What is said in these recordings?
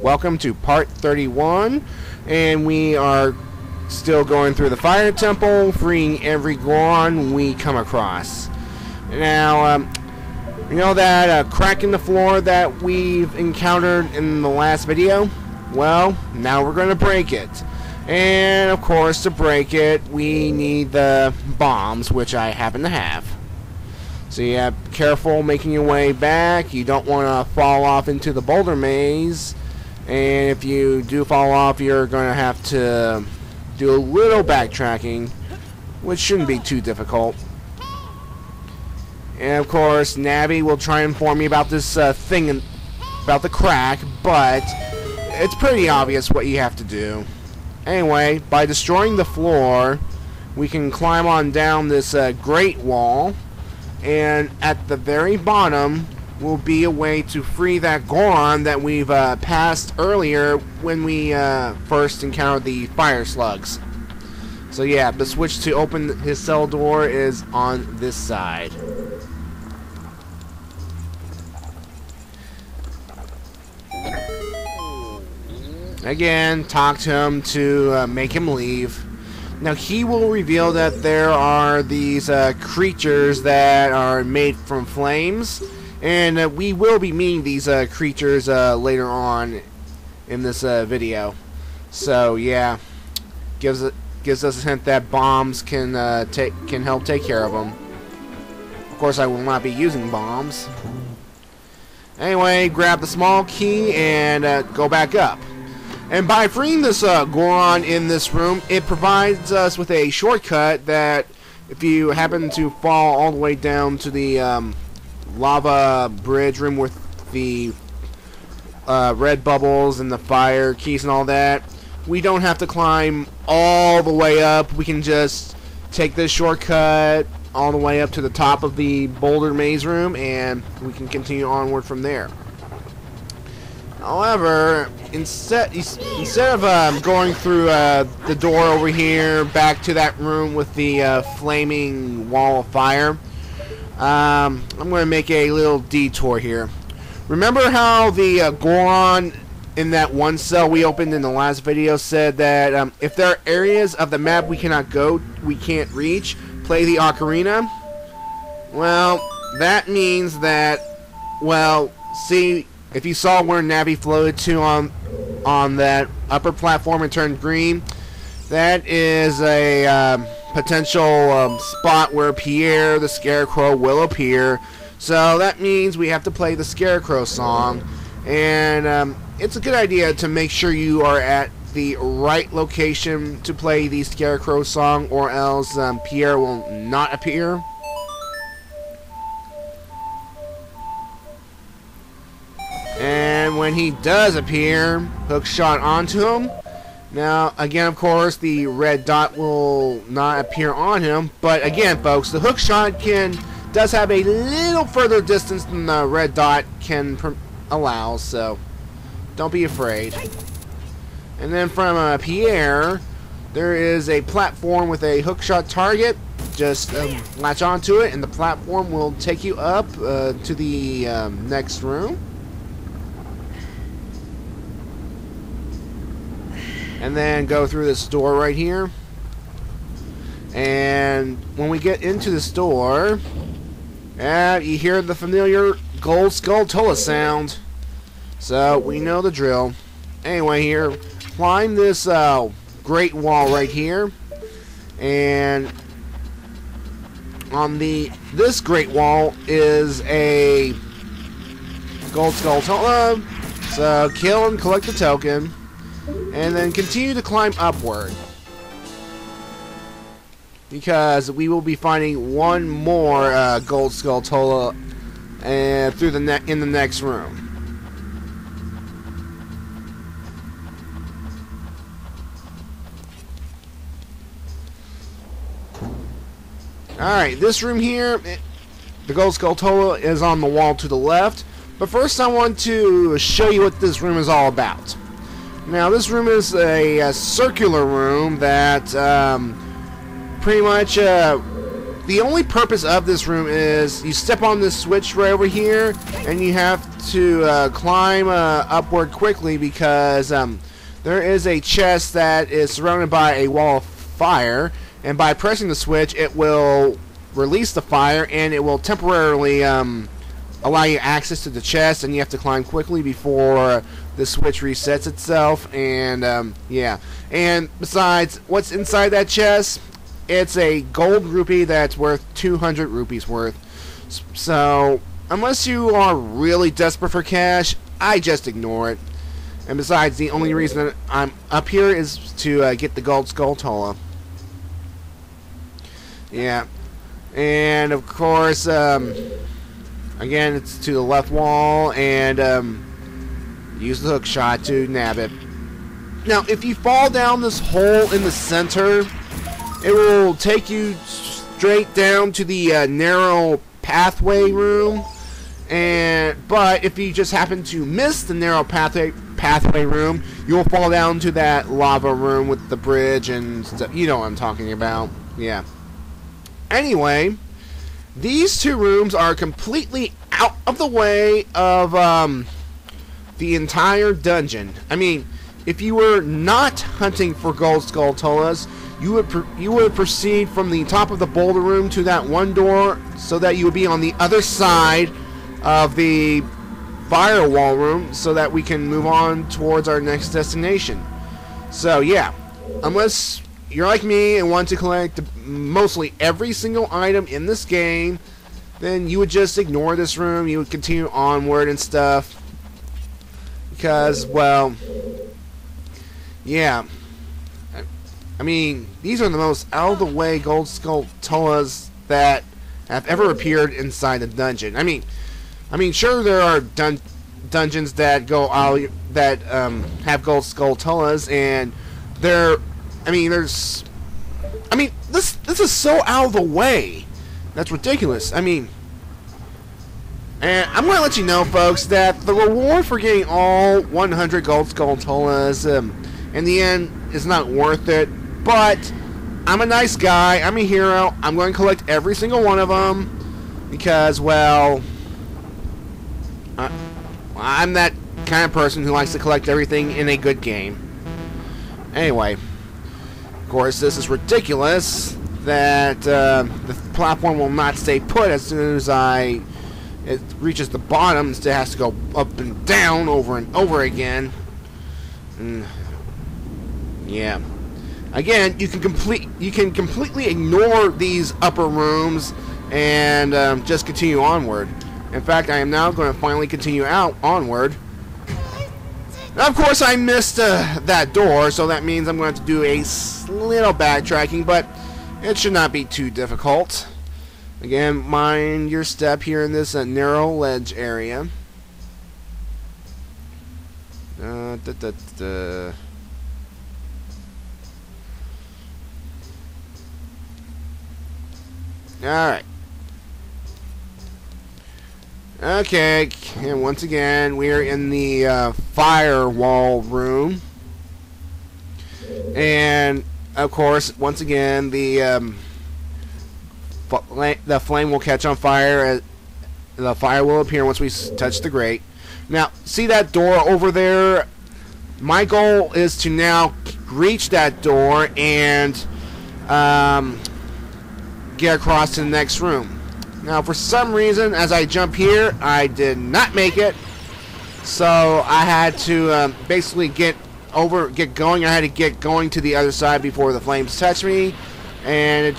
Welcome to part 31, and we are still going through the fire temple, freeing every Goron we come across. Now, you know that crack in the floor that we've encountered in the last video? Well, now we're going to break it. And, of course, to break it, we need the bombs, which I happen to have. So yeah, be careful making your way back. You don't want to fall off into the boulder maze. And if you do fall off, you're going to have to do a little backtracking, which shouldn't be too difficult. And of course, Navi will try and inform me about this thing, about the crack, but it's pretty obvious what you have to do. Anyway, by destroying the floor, we can climb on down this great wall. And at the very bottom will be a way to free that Goron that we've passed earlier when we first encountered the fire slugs. So yeah, the switch to open his cell door is on this side. Again, talk to him to make him leave. Now he will reveal that there are these creatures that are made from flames, and we will be meeting these creatures later on in this video. So yeah, gives us a hint that bombs can help take care of them. Of course, I will not be using bombs. Anyway, grab the small key and go back up. And by freeing this Goron in this room, it provides us with a shortcut that if you happen to fall all the way down to the lava bridge room with the red bubbles and the fire keys and all that, we don't have to climb all the way up. We can just take this shortcut all the way up to the top of the boulder maze room, and we can continue onward from there. However, instead of going through the door over here back to that room with the flaming wall of fire, I'm going to make a little detour here. Remember how the Goron in that one cell we opened in the last video said that if there are areas of the map we can't reach, play the Ocarina? Well, that means that, well, see, if you saw where Navi floated to on that upper platform and turned green, that is a potential spot where Pierre the Scarecrow will appear. So that means we have to play the Scarecrow song, and it's a good idea to make sure you are at the right location to play the Scarecrow song, or else Pierre will not appear. And when he does appear, hook shot onto him. Now, again, of course, the red dot will not appear on him. But again, folks, the hook shot does have a little further distance than the red dot can allow. So, don't be afraid. And then from Pierre, there is a platform with a hook shot target. Just latch onto it, and the platform will take you up to the next room. And then go through this door right here. And when we get into this door, you hear the familiar Gold Skulltulas sound. So we know the drill. Anyway, here, climb this great wall right here. And on this great wall is a Gold Skulltula. So kill and collect the token. And then continue to climb upward, because we will be finding one more Gold Skulltula in the next room. Alright, this room here, the Gold Skulltula is on the wall to the left. But first I want to show you what this room is all about. Now, this room is a circular room that pretty much the the only purpose of this room is you step on this switch right over here, and you have to climb upward quickly because there is a chest that is surrounded by a wall of fire, and by pressing the switch, it will release the fire, and it will temporarily allow you access to the chest, and you have to climb quickly before the switch resets itself. And yeah, and besides, what's inside that chest? It's a gold rupee that's worth 200 rupees worth. So unless you are really desperate for cash, I just ignore it. And besides, the only reason that I'm up here is to get the Gold Skulltula. Yeah, and of course, again, it's to the left wall, and use the hook shot to nab it. Now, if you fall down this hole in the center, it will take you straight down to the narrow pathway room. But if you just happen to miss the narrow pathway room, you'll fall down to that lava room with the bridge and stuff. You know what I'm talking about. Yeah. Anyway, these two rooms are completely out of the way of the entire dungeon. I mean, if you were not hunting for Gold Skulltulas, you would proceed from the top of the boulder room to that one door, so that you would be on the other side of the firewall room, so that we can move on towards our next destination. So yeah, unless you're like me and want to collect mostly every single item in this game, then you would just ignore this room. You would continue onward and stuff, because, well, yeah, I mean, these are the most out-of-the-way Gold Skulltulas that have ever appeared inside the dungeon. I mean, sure, there are dungeons that go out that have Gold Skulltulas, and this is so out of the way. That's ridiculous. I mean, and I'm going to let you know, folks, that the reward for getting all 100 Gold Skulltulas in the end is not worth it. But I'm a nice guy. I'm a hero. I'm going to collect every single one of them because, well, I'm that kind of person who likes to collect everything in a good game. Anyway, of course, this is ridiculous that the platform will not stay put as soon as it reaches the bottom. Instead, it has to go up and down over and over again. Yeah. Again, you can completely ignore these upper rooms and just continue onward. In fact, I am now going to finally continue onward. Now, of course, I missed that door, so that means I'm going to have to do a little backtracking, but it should not be too difficult. Again, mind your step here in this narrow ledge area. Alright. Okay, and once again, we're in the firewall room. And, of course, once again, the flame will catch on fire. The fire will appear once we touch the grate. Now, see that door over there? My goal is to now reach that door and get across to the next room. Now, for some reason, as I jump here, I did not make it. So I had to basically get going. I had to get going to the other side before the flames touch me, and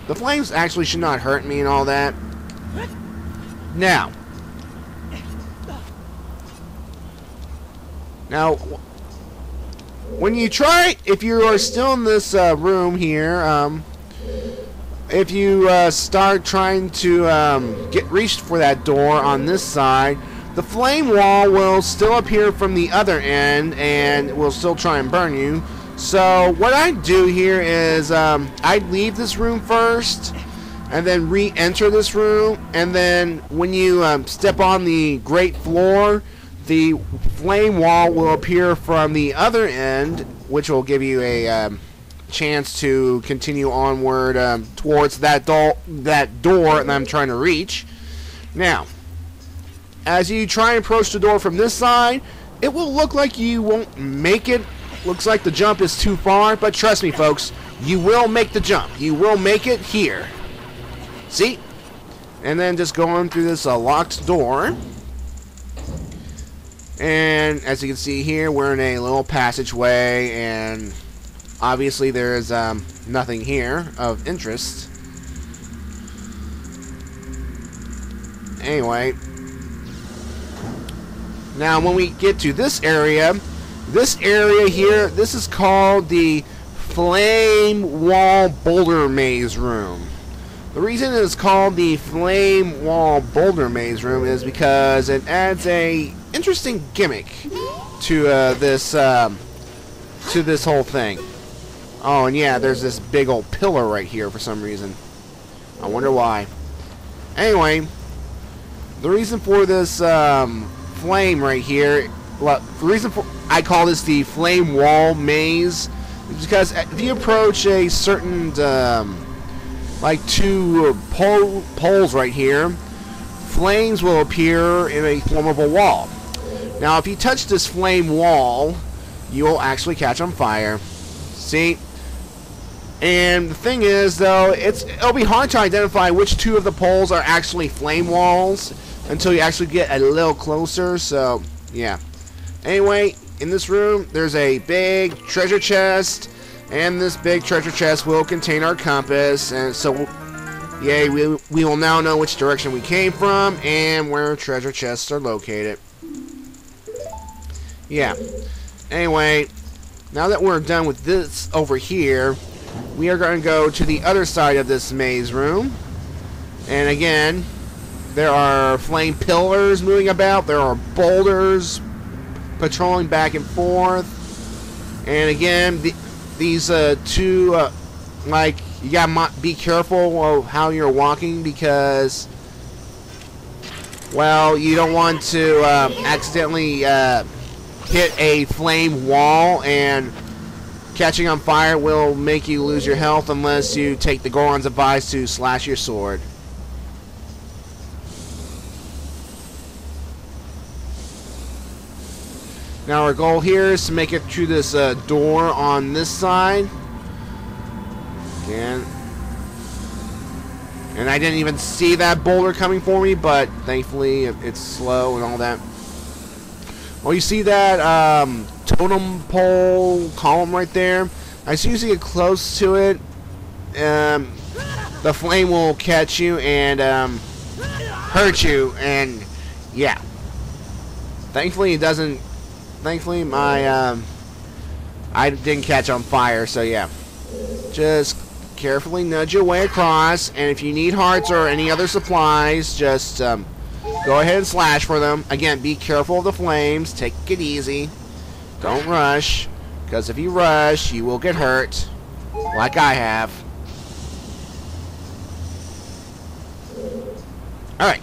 the flames actually should not hurt me and all that. Now, when you try, if you are still in this room here, if you start trying to reach for that door on this side, the flame wall will still appear from the other end and will still try and burn you. So what I do here is I leave this room first and then re-enter this room, and then when you step on the grate floor, the flame wall will appear from the other end, which will give you a chance to continue onward towards that door that I'm trying to reach. Now, as you try and approach the door from this side, it will look like you won't make it. Looks like the jump is too far, but trust me, folks, you will make the jump. You will make it here. See? And then just going through this locked door. And as you can see here, we're in a little passageway, and obviously there is nothing here of interest. Anyway, now when we get to this area here, this is called the Flame Wall Boulder Maze Room. The reason it's called the Flame Wall Boulder Maze Room is because it adds a interesting gimmick to this whole thing. Oh, and yeah, there's this big old pillar right here for some reason. I wonder why. Anyway, the reason for this flame right here, well, the reason for I call this the Flame Wall Maze is because if you approach a certain like two poles right here, flames will appear in a form of a wall. Now, if you touch this flame wall, you will actually catch on fire. See? And the thing is, though, it'll be hard to identify which two of the poles are actually flame walls until you actually get a little closer. So, yeah. Anyway, in this room, there's a big treasure chest, and this big treasure chest will contain our compass, and so, yay, we will now know which direction we came from and where treasure chests are located. Yeah. Anyway, now that we're done with this over here, we are going to go to the other side of this maze room. And again, there are flame pillars moving about. There are boulders patrolling back and forth. And again, these two, like, you gotta be careful of how you're walking because, well, you don't want to accidentally hit a flame wall, and catching on fire will make you lose your health unless you take the Goron's advice to slash your sword. Now our goal here is to make it through this door on this side. Again. And I didn't even see that boulder coming for me, but thankfully it's slow and all that. Well, you see that totem pole column right there? As soon as you get close to it, the flame will catch you and hurt you, and yeah. Thankfully it doesn't. Thankfully my I didn't catch on fire, so yeah. Just carefully nudge your way across, and if you need hearts or any other supplies, just go ahead and slash for them. Again, be careful of the flames. Take it easy. Don't rush, because if you rush, you will get hurt, like I have. Alright.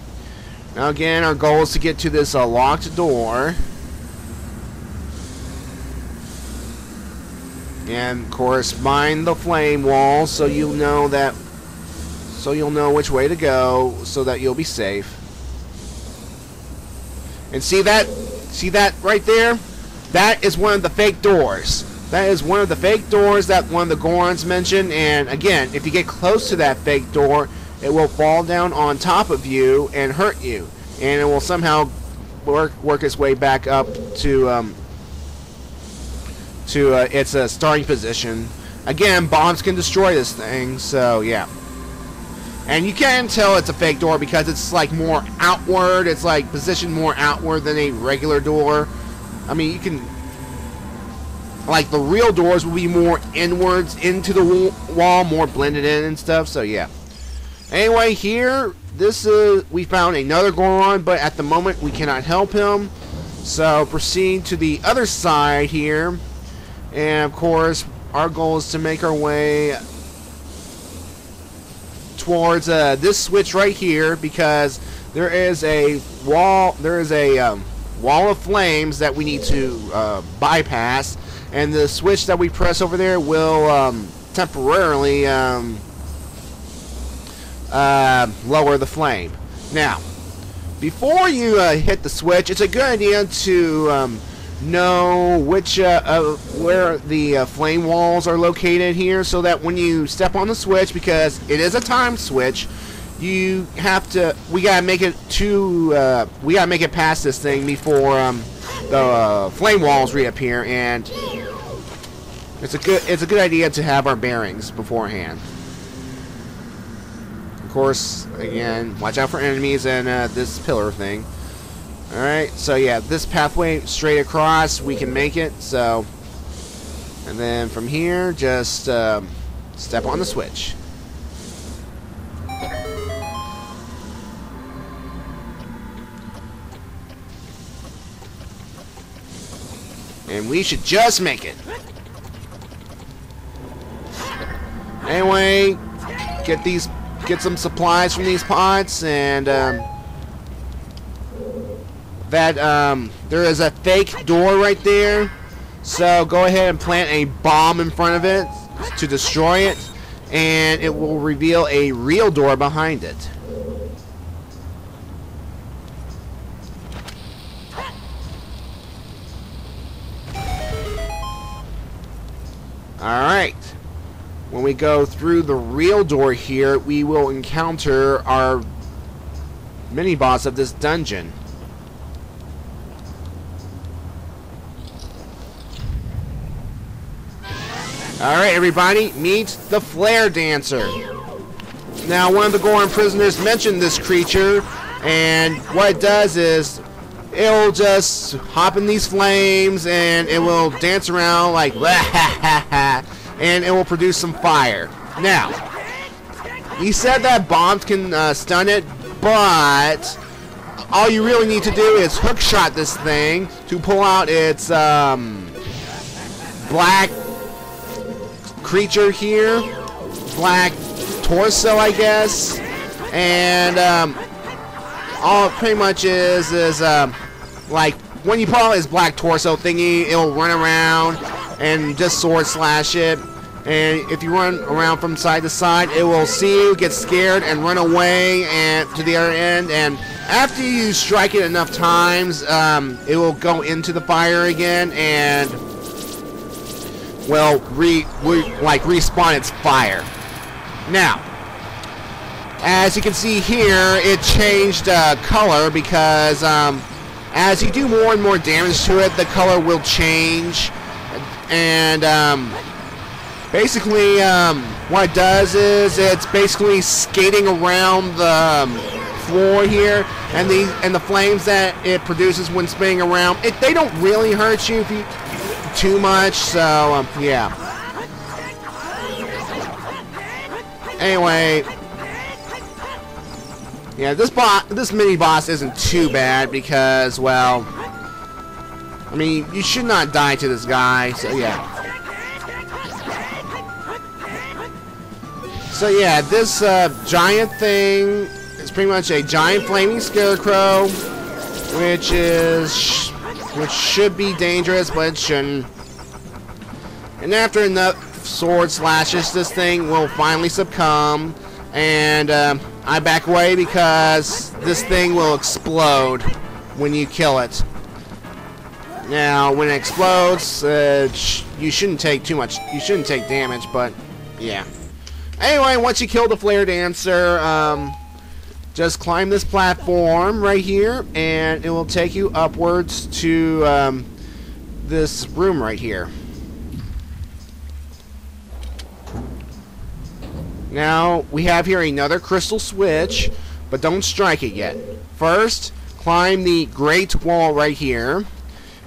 Now again, our goal is to get to this locked door. And of course, mind the flame wall so you'll know which way to go so that you'll be safe. And see that right there? That is one of the fake doors. That is one of the fake doors that one of the Gorons mentioned. And again, if you get close to that fake door, it will fall down on top of you and hurt you. And it will somehow work its way back up to its starting position. Again, bombs can destroy this thing, so yeah. And you can tell it's a fake door because it's like more outward. It's like positioned more outward than a regular door. I mean, you can, like, the real doors will be more inwards into the wall, more blended in and stuff, so yeah. Anyway, here, we found another Goron, but at the moment we cannot help him. So proceed to the other side here. And of course, our goal is to make our way towards this switch right here, because there is a wall. There is a wall of flames that we need to bypass, and the switch that we press over there will temporarily lower the flame. Now, before you hit the switch, it's a good idea to know which where the flame walls are located here, so that when you step on the switch, because it is a time switch, you have to. We gotta make it past this thing before the flame walls reappear, and it's a good idea to have our bearings beforehand. Of course, again, watch out for enemies and this pillar thing. Alright, so yeah, this pathway straight across, we can make it, so... And then from here, just step on the switch. And we should just make it. Anyway, get some supplies from these pots, and there is a fake door right there, so go ahead and plant a bomb in front of it to destroy it, and it will reveal a real door behind it. Alright, when we go through the real door here, we will encounter our mini-boss of this dungeon. Alright, everybody, meet the Flare Dancer. Now, one of the Goron prisoners mentioned this creature, and what it does is it'll just hop in these flames, and it will dance around like and it will produce some fire. Now, he said that bombs can stun it, but all you really need to do is hookshot this thing to pull out its black creature here, black torso, I guess, and all it pretty much is like when you pull out his black torso thingy, it'll run around and just sword slash it, and if you run around from side to side, it will see you, get scared, and run away and to the other end, and after you strike it enough times, it will go into the fire again and will respawn its fire. Now, as you can see here, it changed color because as you do more and more damage to it, the color will change. And basically, what it does is it's basically skating around the floor here, and the flames that it produces when spinning around, they don't really hurt you if you too much. So yeah. Anyway. Yeah, this mini boss isn't too bad because, well, I mean, you should not die to this guy. So yeah. So yeah, this giant thing is pretty much a giant flaming scarecrow, which should be dangerous, but it shouldn't. And after enough sword slashes, this thing will finally succumb, and I back away because this thing will explode when you kill it. Now, when it explodes, you shouldn't take too much. You shouldn't take damage, but yeah. Anyway, once you kill the Flare Dancer, just climb this platform right here, and it will take you upwards to this room right here. Now, we have here another crystal switch, but don't strike it yet. First, climb the great wall right here,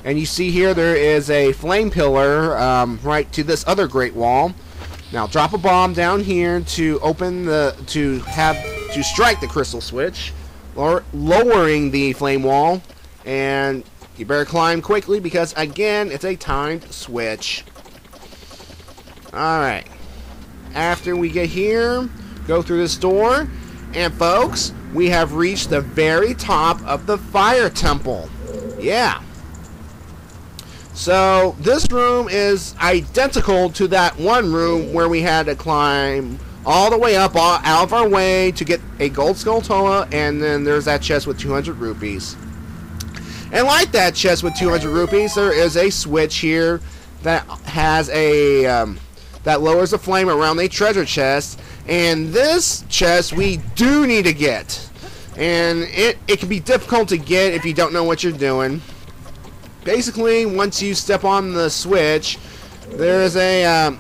and you see here there is a flame pillar right to this other great wall. Now, drop a bomb down here to open to strike the crystal switch, lowering the flame wall, and you better climb quickly because, again, it's a timed switch. Alright. After we get here, go through this door, and folks, we have reached the very top of the fire temple. Yeah. So this room is identical to that one room where we had to climb all the way up, out of our way to get a Gold Skulltula, and then there's that chest with 200 rupees. And like that chest with 200 rupees, there is a switch here that has a that lowers the flame around the treasure chest, and this chest we do need to get, and it can be difficult to get if you don't know what you're doing. Basically, once you step on the switch, there's a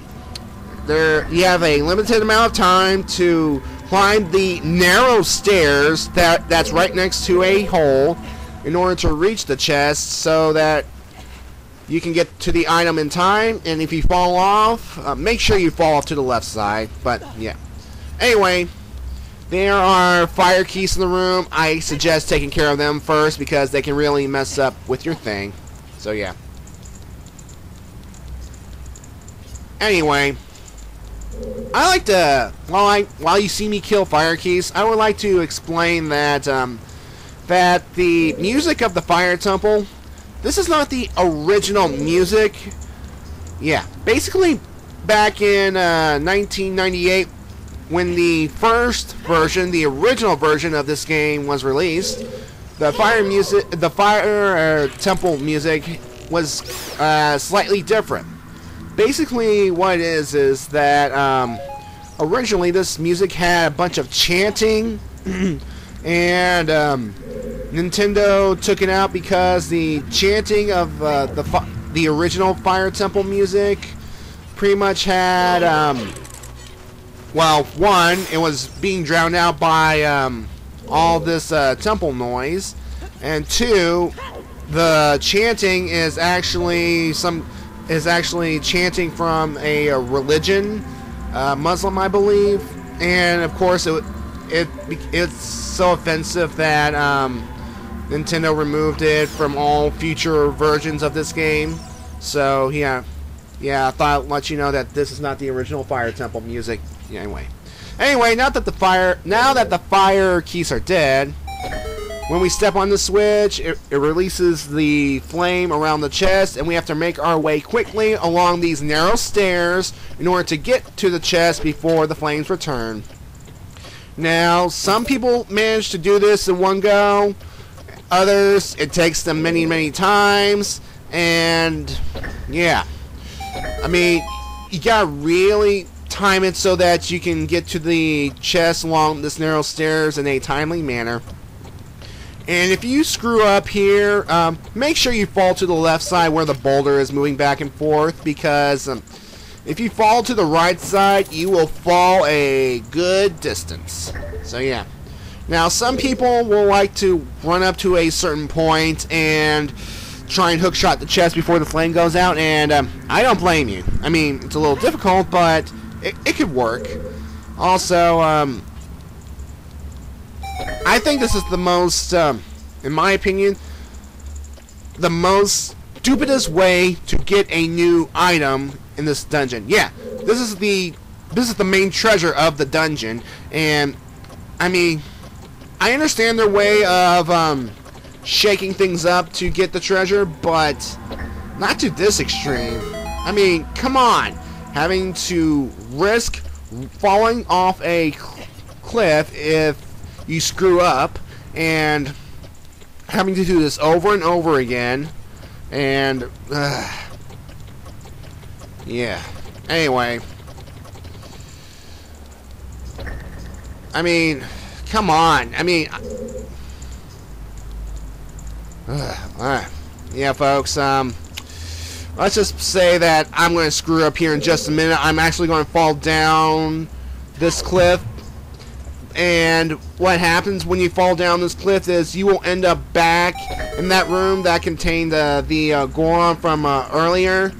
you have a limited amount of time to climb the narrow stairs that's right next to a hole in order to reach the chest, so that you can get to the item in time. And if you fall off, make sure you fall off to the left side. But yeah, anyway, there are fire keys in the room. I suggest taking care of them first because they can really mess up with your thing. So yeah. Anyway, I like to, while you see me kill fire keys, I would like to explain that that the music of the fire temple, this is not the original music. Yeah, basically back in 1998, when the first version, the original version of this game was released, the fire temple music was slightly different. Basically, what it is that originally this music had a bunch of chanting, and Nintendo took it out because the chanting of the original Fire Temple music pretty much had, well, one, it was being drowned out by all this temple noise, and two, the chanting is actually chanting from a religion, Muslim, I believe, and of course it's so offensive that Nintendo removed it from all future versions of this game. So yeah, I thought I'd let you know that this is not the original Fire Temple music. Yeah, anyway, now that the fire keys are dead, when we step on the switch, it releases the flame around the chest, and we have to make our way quickly along these narrow stairs in order to get to the chest before the flames return. Now, some people manage to do this in one go. Others, it takes them many, many times. And, yeah. I mean, you gotta really time it so that you can get to the chest along this narrow stairs in a timely manner. And if you screw up here, make sure you fall to the left side where the boulder is moving back and forth, because if you fall to the right side, you will fall a good distance. So yeah. Now, some people will like to run up to a certain point and try and hookshot the chest before the flame goes out, and I don't blame you. I mean, it's a little difficult, but it could work. Also, I think this is the most, in my opinion, the most stupidest way to get a new item in this dungeon. Yeah, this is the main treasure of the dungeon, and I mean, I understand their way of shaking things up to get the treasure, but not to this extreme. I mean, come on, having to risk falling off a cliff if you screw up, and having to do this over and over again, and yeah. Anyway, I mean, come on. I mean, yeah, folks. Let's just say that I'm going to screw up here in just a minute. I'm actually going to fall down this cliff. And what happens when you fall down this cliff is you will end up back in that room that contained the Goron from earlier,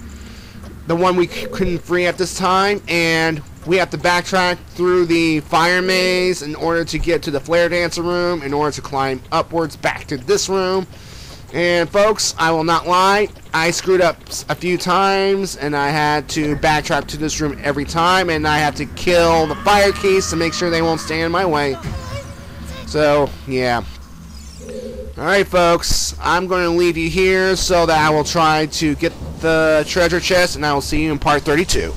the one we couldn't free at this time, and we have to backtrack through the fire maze in order to get to the flare dancer room, in order to climb upwards back to this room. And folks, I will not lie, I screwed up a few times, and I had to backtrack to this room every time, and I have to kill the fire keys to make sure they won't stand in my way. So, yeah. Alright, folks, I'm going to leave you here so that I will try to get the treasure chest, and I will see you in part 32.